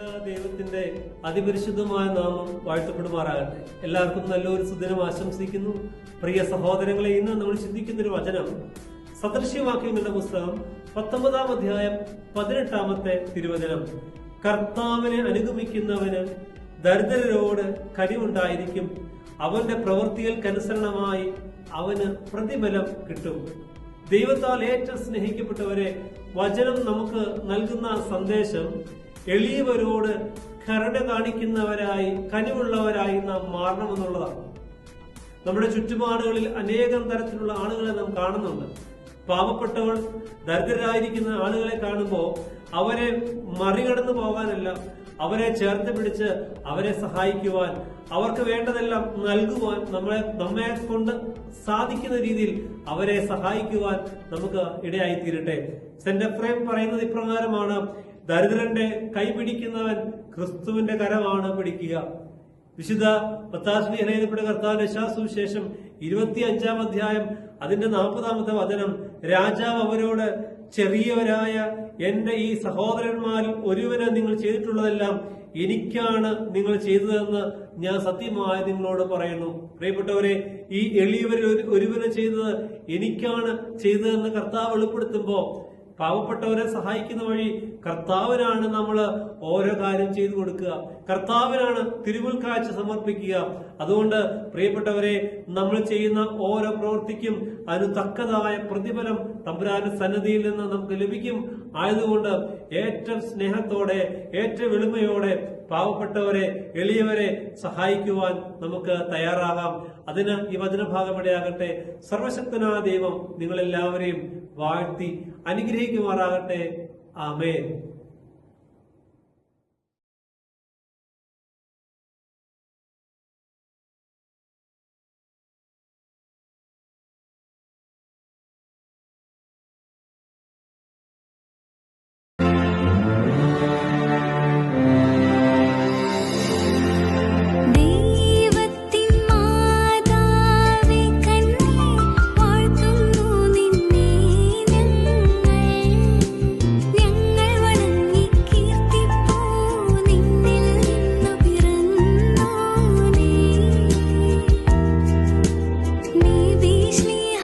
ദൈവത്തിന്റെ അതിപരിശുദ്ധമായ നാമം വാഴ്ത്തപ്പെടുമാറാകട്ടെ. എല്ലാവർക്കും നല്ലൊരു സുദിനം ആശംസിക്കുന്നു. പ്രിയ സഹോദരങ്ങളെ, ഇന്ന് നമ്മൾ ചിന്തിക്കുന്ന ഒരു വചനം സദൃശ്യവാക്യങ്ങളുടെ പുസ്തകം 19-ാം അധ്യായം 18-ാമത്തെ തിരുവചനം. കർത്താവിനെ അനുഗമിക്കുന്നവന് ദരിദ്രരോട് കനിവുണ്ടായിരിക്കും, അവന്റെ പ്രവൃത്തികൾക്കനുസരണമായി അവന് പ്രതിഫലം കിട്ടും. ദൈവത്താൽ ഏറ്റവും സ്നേഹിക്കപ്പെട്ടവരെ, വചനം നമുക്ക് നൽകുന്ന സന്ദേശം എളിയവരോട് കരുണ കാണിക്കുന്നവരായി, കനിവുള്ളവരായി നാം മാറണമെന്നുള്ളതാണ്. നമ്മുടെ ചുറ്റുപാടുകളിൽ അനേകം തരത്തിലുള്ള ആളുകളെ നാം കാണുന്നുണ്ട്. പാവപ്പെട്ടവർ, ദരിദ്രരായിരിക്കുന്ന ആളുകളെ കാണുമ്പോൾ അവരെ മറികടന്നു പോകാനല്ല, അവരെ ചേർത്ത് പിടിച്ച് അവരെ സഹായിക്കുവാൻ, അവർക്ക് വേണ്ടതെല്ലാം നൽകുവാൻ, നമ്മെ കൊണ്ട് സാധിക്കുന്ന രീതിയിൽ അവരെ സഹായിക്കുവാൻ നമുക്ക് ഇടയായി തീരട്ടെ. സെന്റ് എഫ്രേം പറയുന്നത് ഇപ്രകാരമാണ്: ദരിദ്രന്റെ കൈ പിടിക്കുന്നവൻ ക്രിസ്തുവിന്റെ കരമാണ് പിടിക്കുക. വിശുദ്ധ പത്താശ്ലീഹ എഴുതപ്പെട്ട കർത്താവിന്റെ സുവിശേഷം 25-ാം അധ്യായം അതിന്റെ 40-ാമത്തെ വചനം. രാജാവ് അവരോട്, ചെറിയവരായ എന്റെ ഈ സഹോദരന്മാരിൽ ഒരുവന് നിങ്ങൾ ചെയ്തിട്ടുള്ളതെല്ലാം എനിക്കാണ് നിങ്ങൾ ചെയ്തതെന്ന് ഞാൻ സത്യമായി നിങ്ങളോട് പറയുന്നു. പ്രിയപ്പെട്ടവരെ, ഈ എളിയവരിൽ ഒരുവന് ചെയ്തത് എനിക്കാണ് ചെയ്തതെന്ന് കർത്താവ് വെളിപ്പെടുത്തുമ്പോ, പാവപ്പെട്ടവരെ സഹായിക്കുന്ന വഴി കർത്താവിനാണ് നമ്മൾ ഓരോ കാര്യം ചെയ്തു കൊടുക്കുക, കർത്താവിനാണ് തിരുമുൽക്കാഴ്ച സമർപ്പിക്കുക. അതുകൊണ്ട് പ്രിയപ്പെട്ടവരെ, നമ്മൾ ചെയ്യുന്ന ഓരോ പ്രവൃത്തിക്കും അതിന് തക്കതായ പ്രതിഫലം തമ്പുരാന്റെ സന്നിധിയിൽ നിന്ന് നമുക്ക് ലഭിക്കും. ആയതുകൊണ്ട് ഏറ്റവും സ്നേഹത്തോടെ, ഏറ്റവും എളിമയോടെ പാവപ്പെട്ടവരെ, എളിയവരെ സഹായിക്കുവാൻ നമുക്ക് തയ്യാറാകാം. അതിന് ഈ വചനഭാഗം ഇടയാകട്ടെ. സർവശക്തനായ ദൈവം നിങ്ങളെല്ലാവരെയും വാഴ്ത്തി അനുഗ്രഹിക്കുമാറാകട്ടെ. ആമേൻ.